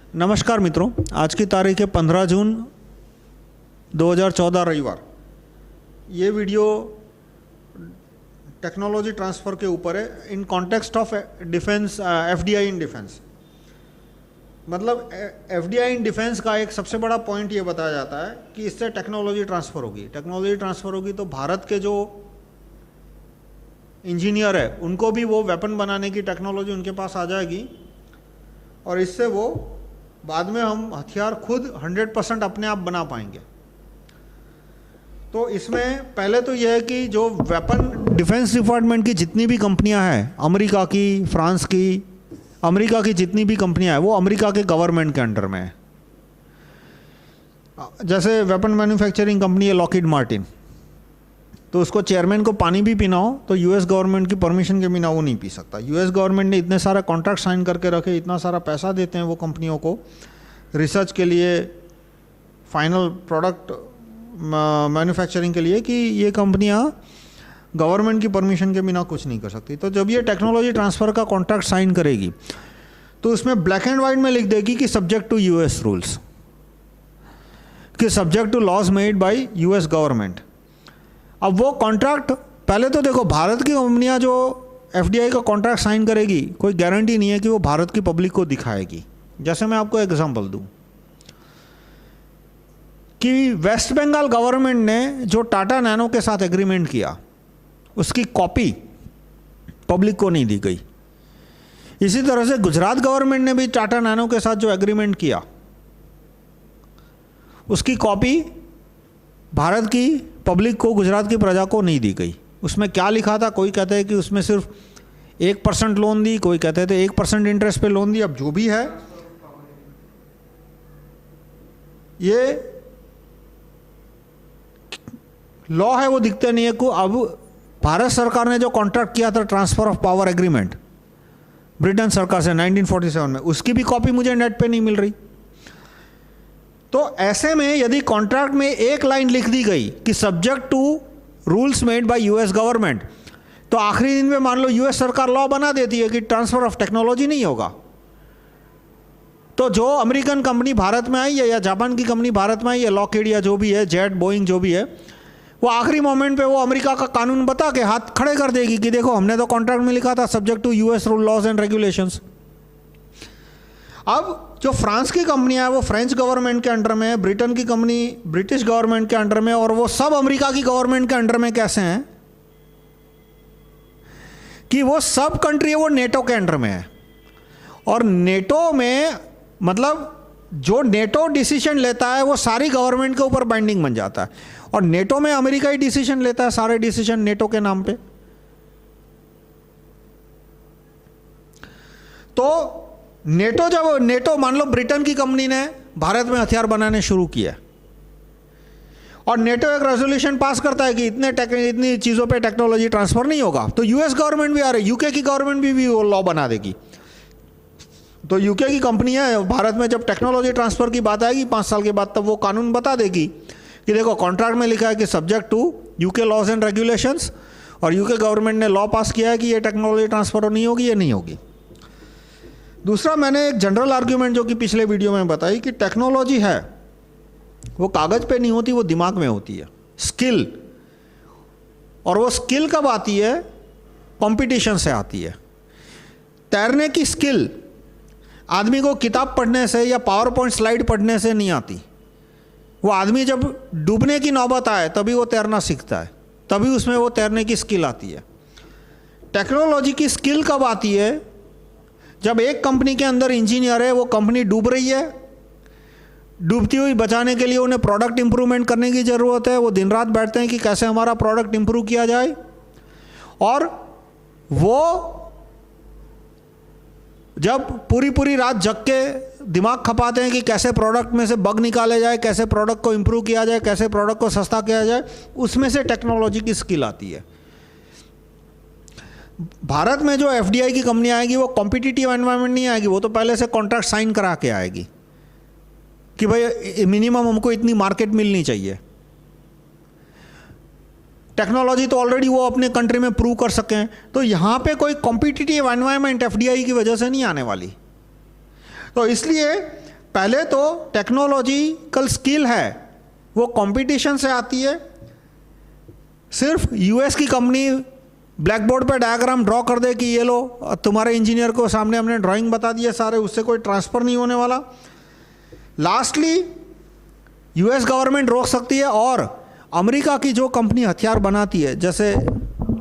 नमस्कार मित्रों, आज की तारीख है 15 जून 2014 रविवार। ये वीडियो टेक्नोलॉजी ट्रांसफ़र के ऊपर है in context of defence, FDI in defence. मतलब एफडीआई इन डिफेंस का एक सबसे बड़ा पॉइंट ये बताया जाता है कि इससे टेक्नोलॉजी ट्रांसफ़र होगी। टेक्नोलॉजी ट्रांसफ़र होगी तो भारत के जो इंजीनियर है उनको भी वो वेपन बनाने की टेक्नोलॉजी उनके पास आ जाएगी और इससे वो बाद में हम हथियार खुद 100% अपने आप बना पाएंगे। तो इसमें पहले तो यह है कि जो वेपन डिफेंस डिपार्टमेंट की जितनी भी कंपनियां हैं, अमेरिका की, फ्रांस की, अमेरिका की जितनी भी कंपनियां हैं वो अमेरिका के गवर्नमेंट के अंडर में है। जैसे वेपन मैन्युफैक्चरिंग कंपनी है लॉकहीड मार्टिन, तो उसको चेयरमैन को पानी भी पीना हो तो यूएस गवर्नमेंट की परमिशन के बिना वो नहीं पी सकता। यूएस गवर्नमेंट ने इतने सारे कॉन्ट्रैक्ट साइन करके रखे, इतना सारा पैसा देते हैं वो कंपनियों को रिसर्च के लिए, फाइनल प्रोडक्ट मैन्युफैक्चरिंग के लिए, कि ये कंपनियां गवर्नमेंट की परमिशन के बिना कुछ नहीं कर सकती। तो जब ये टेक्नोलॉजी ट्रांसफ़र का कॉन्ट्रैक्ट साइन करेगी तो उसमें ब्लैक एंड वाइट में लिख देगी कि सब्जेक्ट टू यूएस रूल्स, कि subject to laws made by US government. अब वो कॉन्ट्रैक्ट, पहले तो देखो भारत की कंपनियां जो एफडीआई का कॉन्ट्रैक्ट साइन करेगी कोई गारंटी नहीं है कि वो भारत की पब्लिक को दिखाएगी। जैसे मैं आपको एग्जांपल दूं कि वेस्ट बंगाल गवर्नमेंट ने जो टाटा नैनो के साथ एग्रीमेंट किया उसकी कॉपी पब्लिक को नहीं दी गई। इसी तरह से गुजरात गवर्नमेंट ने भी टाटा नैनो के साथ जो एग्रीमेंट किया उसकी कॉपी भारत की पब्लिक को, गुजरात की प्रजा को नहीं दी गई। उसमें क्या लिखा था, कोई कहते हैं कि उसमें सिर्फ 1% लोन दी, कोई कहते थे 1% इंटरेस्ट पे लोन दी। अब जो भी है, ये लॉ है वो दिखते नहीं है को। अब भारत सरकार ने जो कॉन्ट्रैक्ट किया था transfer of power agreement Britain सरकार से 1947 में, उसकी भी कॉपी मुझे नेट पे नहीं मिल रही। तो ऐसे में यदि कॉन्ट्रैक्ट में एक लाइन लिख दी गई कि subject to rules made by US government, तो आखिरी दिन में मान लो यूएस सरकार लॉ बना देती है कि ट्रांसफर ऑफ टेक्नोलॉजी नहीं होगा, तो जो अमेरिकन कंपनी भारत में आई है या जापान की कंपनी भारत में आई है, लॉकहीड या जो भी है, जेट, बोइंग जो भी है, वो आखिरी मोमेंट पे वो अमेरिका का कानून बता के हाथ खड़े कर देगी कि देखो हमने तो कॉन्ट्रैक्ट में लिखा था subject to US rule, laws and regulations. अब जो फ्रांस की कंपनियां है वो फ्रेंच गवर्नमेंट के अंडर में है, ब्रिटेन की कंपनी ब्रिटिश गवर्नमेंट के अंडर में, और वो सब अमेरिका की गवर्नमेंट के अंडर में कैसे हैं कि वो सब कंट्री है वो नेटो के अंडर में है। और नेटो में मतलब जो नेटो डिसीजन लेता है वो सारी गवर्नमेंट के ऊपर बाइंडिंग बन जाता है, और नेटो में अमेरिका ही डिसीजन लेता है सारे डिसीजन नेटो के नाम पे। तो नेटो मान लो ब्रिटेन की कंपनी ने भारत में हथियार बनाने शुरू किया और नेटो एक रेजोल्यूशन पास करता है कि इतनी चीज़ों पे टेक्नोलॉजी ट्रांसफर नहीं होगा, तो यूएस गवर्नमेंट भी आ रही, यूके की गवर्नमेंट भी वो लॉ बना देगी। तो यूके की कंपनियां भारत में जब टेक्नोलॉजी ट्रांसफर की बात आएगी 5 साल के बाद, तब वो कानून बता देगी कि देखो कॉन्ट्रैक्ट में लिखा है कि subject to UK laws and regulations, और यूके गवर्नमेंट ने लॉ पास किया है कि ये टेक्नोलॉजी ट्रांसफर नहीं होगी, ये नहीं होगी। दूसरा, मैंने एक जनरल आर्ग्यूमेंट जो कि पिछले वीडियो में बताई कि टेक्नोलॉजी है वो कागज पे नहीं होती, वो दिमाग में होती है, स्किल। और वो स्किल कब आती है? कंपटीशन से आती है। तैरने की स्किल आदमी को किताब पढ़ने से या पावर पॉइंट स्लाइड पढ़ने से नहीं आती। वो आदमी जब डूबने की नौबत आए तभी वो तैरना सीखता है, तभी उसमें वो तैरने की स्किल आती है। टेक्नोलॉजी की स्किल कब आती है? जब एक कंपनी के अंदर इंजीनियर है, वो कंपनी डूब रही है, डूबती हुई बचाने के लिए उन्हें प्रोडक्ट इंप्रूवमेंट करने की ज़रूरत है। वो दिन रात बैठते हैं कि कैसे हमारा प्रोडक्ट इंप्रूव किया जाए, और वो जब पूरी रात जग के दिमाग खपाते हैं कि कैसे प्रोडक्ट में से बग निकाले जाए, कैसे प्रोडक्ट को इंप्रूव किया जाए, कैसे प्रोडक्ट को सस्ता किया जाए, उसमें से टेक्नोलॉजी की स्किल आती है। भारत में जो एफडीआई की कंपनी आएगी वो कॉम्पिटिटिव एनवायरनमेंट नहीं आएगी, वो तो पहले से कॉन्ट्रैक्ट साइन करा के आएगी कि भाई मिनिमम हमको इतनी मार्केट मिलनी चाहिए। टेक्नोलॉजी तो ऑलरेडी वो अपने कंट्री में प्रूव कर सकें, तो यहाँ पे कोई कॉम्पिटिटिव एनवायरनमेंट एफडीआई की वजह से नहीं आने वाली। तो इसलिए पहले तो टेक्नोलॉजिकल स्किल है वो कंपटीशन से आती है। सिर्फ यूएस की कंपनी ब्लैक बोर्ड पे डायग्राम ड्रॉ कर दे कि ये लो, तुम्हारे इंजीनियर को सामने हमने ड्राइंग बता दिए सारे, उससे कोई ट्रांसफ़र नहीं होने वाला। लास्टली यूएस गवर्नमेंट रोक सकती है और अमेरिका की जो कंपनी हथियार बनाती है, जैसे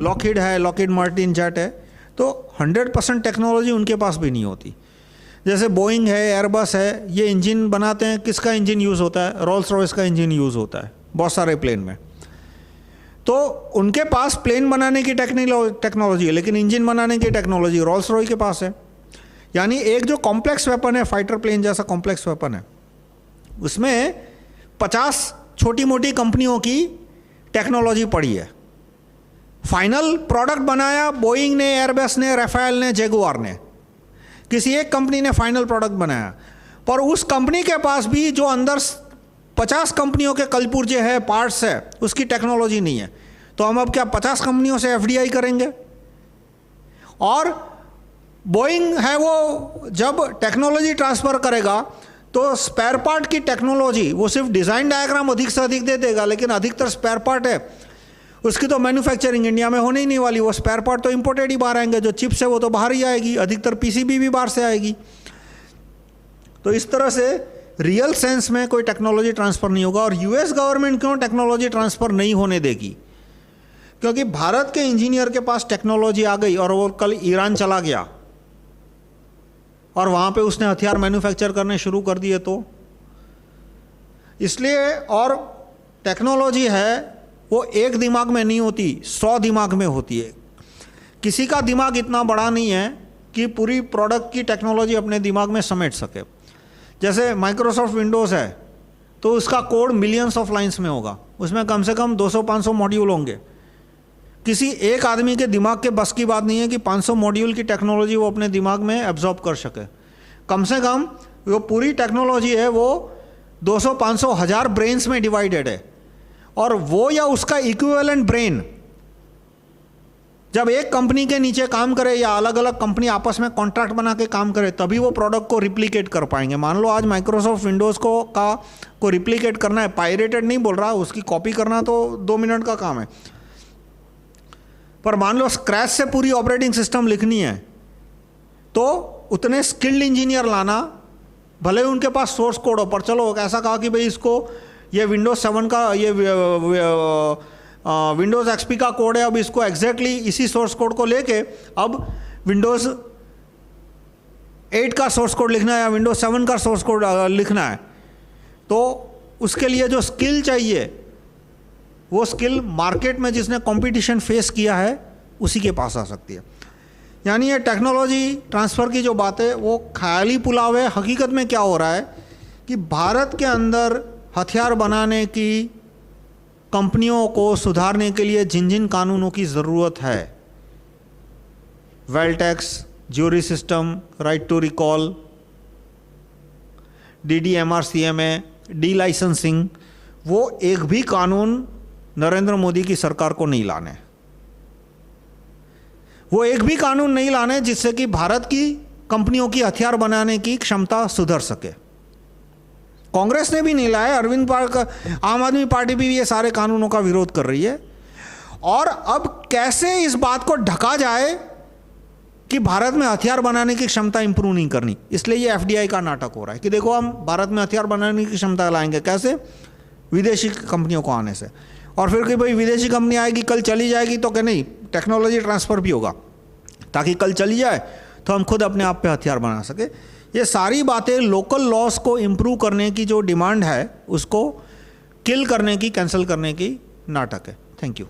लॉकहीड है, लॉकहीड मार्टिन जेट है, तो 100% टेक्नोलॉजी उनके पास भी नहीं होती। जैसे बोइंग है, एयरबस है, ये इंजन बनाते हैं, किसका इंजन यूज़ होता है? रोल्स रॉयस का इंजन यूज़ होता है बहुत सारे प्लेन में। तो उनके पास प्लेन बनाने की टेक्नोलॉजी है, लेकिन इंजन बनाने की टेक्नोलॉजी रोल्स रॉय के पास है। यानी एक जो कॉम्प्लेक्स वेपन है, फाइटर प्लेन जैसा कॉम्प्लेक्स वेपन है, उसमें 50 छोटी मोटी कंपनियों की टेक्नोलॉजी पड़ी है। फाइनल प्रोडक्ट बनाया बोइंग ने, एयरबस ने, राफेल ने, जगुआर ने, किसी एक कंपनी ने फाइनल प्रोडक्ट बनाया। पर उस कंपनी के पास भी जो अंदर 50 कंपनियों के कलपुर्जे है, पार्ट्स है, उसकी टेक्नोलॉजी नहीं है। तो हम अब क्या 50 कंपनियों से एफडीआई करेंगे? और बोइंग है वो जब टेक्नोलॉजी ट्रांसफ़र करेगा तो स्पेयर पार्ट की टेक्नोलॉजी वो सिर्फ डिज़ाइन डायग्राम अधिक से अधिक दे देगा, लेकिन अधिकतर स्पेयर पार्ट है उसकी तो मैन्युफैक्चरिंग इंडिया में होने ही नहीं वाली। वो स्पेयर पार्ट तो इंपोर्टेड ही बाहर आएंगे, जो चिप्स है वो तो बाहर ही आएगी, अधिकतर पीसीबी भी बाहर से आएगी। तो इस तरह से रियल सेंस में कोई टेक्नोलॉजी ट्रांसफ़र नहीं होगा। और यूएस गवर्नमेंट क्यों टेक्नोलॉजी ट्रांसफ़र नहीं होने देगी? क्योंकि भारत के इंजीनियर के पास टेक्नोलॉजी आ गई और वो कल ईरान चला गया और वहाँ पे उसने हथियार मैन्युफैक्चर करने शुरू कर दिए, तो इसलिए। और टेक्नोलॉजी है वो एक दिमाग में नहीं होती, 100 दिमाग में होती है। किसी का दिमाग इतना बड़ा नहीं है कि पूरी प्रोडक्ट की टेक्नोलॉजी अपने दिमाग में समेट सके। जैसे माइक्रोसॉफ्ट विंडोज़ है तो उसका कोड मिलियंस ऑफ लाइंस में होगा, उसमें कम से कम 200-500 मॉड्यूल होंगे। किसी एक आदमी के दिमाग के बस की बात नहीं है कि 500 मॉड्यूल की टेक्नोलॉजी वो अपने दिमाग में एब्जॉर्ब कर सके। कम से कम वो पूरी टेक्नोलॉजी है वो 200-500 हज़ार ब्रेन्स में डिवाइडेड है, और वो या उसका इक्विवेलेंट ब्रेन जब एक कंपनी के नीचे काम करे या अलग अलग कंपनी आपस में कॉन्ट्रैक्ट बना के काम करे, तभी वो प्रोडक्ट को रिप्लिकेट कर पाएंगे। मान लो आज माइक्रोसॉफ्ट विंडोज़ को रिप्लिकेट करना है, पायरेटेड नहीं बोल रहा, उसकी कॉपी करना तो 2 मिनट का काम है, पर मान लो स्क्रैच से पूरी ऑपरेटिंग सिस्टम लिखनी है, तो उतने स्किल्ड इंजीनियर लाना, भले ही उनके पास सोर्स कोड हो, पर चलो ऐसा कहा कि भाई इसको ये विंडोज़ 7 का ये विंडोज़ एक्सपी का कोड है, अब इसको एग्जैक्टली इसी सोर्स कोड को लेके अब विंडोज़ 8 का सोर्स कोड लिखना है या विंडोज़ 7 का सोर्स कोड लिखना है, तो उसके लिए जो स्किल चाहिए वो स्किल मार्केट में जिसने कंपटीशन फेस किया है उसी के पास आ सकती है। यानी ये टेक्नोलॉजी ट्रांसफ़र की जो बात है वो ख्याली पुलाव है। हकीकत में क्या हो रहा है कि भारत के अंदर हथियार बनाने की कंपनियों को सुधारने के लिए जिन जिन कानूनों की ज़रूरत है, wealth tax, jury system, right to recall, DDMR-CMA, delicensing, वो एक भी कानून नरेंद्र मोदी की सरकार को नहीं लाने। वो एक भी कानून नहीं लाने जिससे कि भारत की कंपनियों की हथियार बनाने की क्षमता सुधर सके। कांग्रेस ने भी नहीं लाया, अरविंद आम आदमी पार्टी भी ये सारे कानूनों का विरोध कर रही है। और अब कैसे इस बात को ढका जाए कि भारत में हथियार बनाने की क्षमता इंप्रूव नहीं करनी, इसलिए ये FDI का नाटक हो रहा है कि देखो हम भारत में हथियार बनाने की क्षमता लाएंगे कैसे, विदेशी कंपनियों को आने से। और फिर कि भाई विदेशी कंपनी आएगी कल चली जाएगी तो क्या नहीं, टेक्नोलॉजी ट्रांसफ़र भी होगा ताकि कल चली जाए तो हम खुद अपने आप पे हथियार बना सके। ये सारी बातें लोकल लॉस को इम्प्रूव करने की जो डिमांड है उसको किल करने की, कैंसिल करने की नाटक है। Thank you.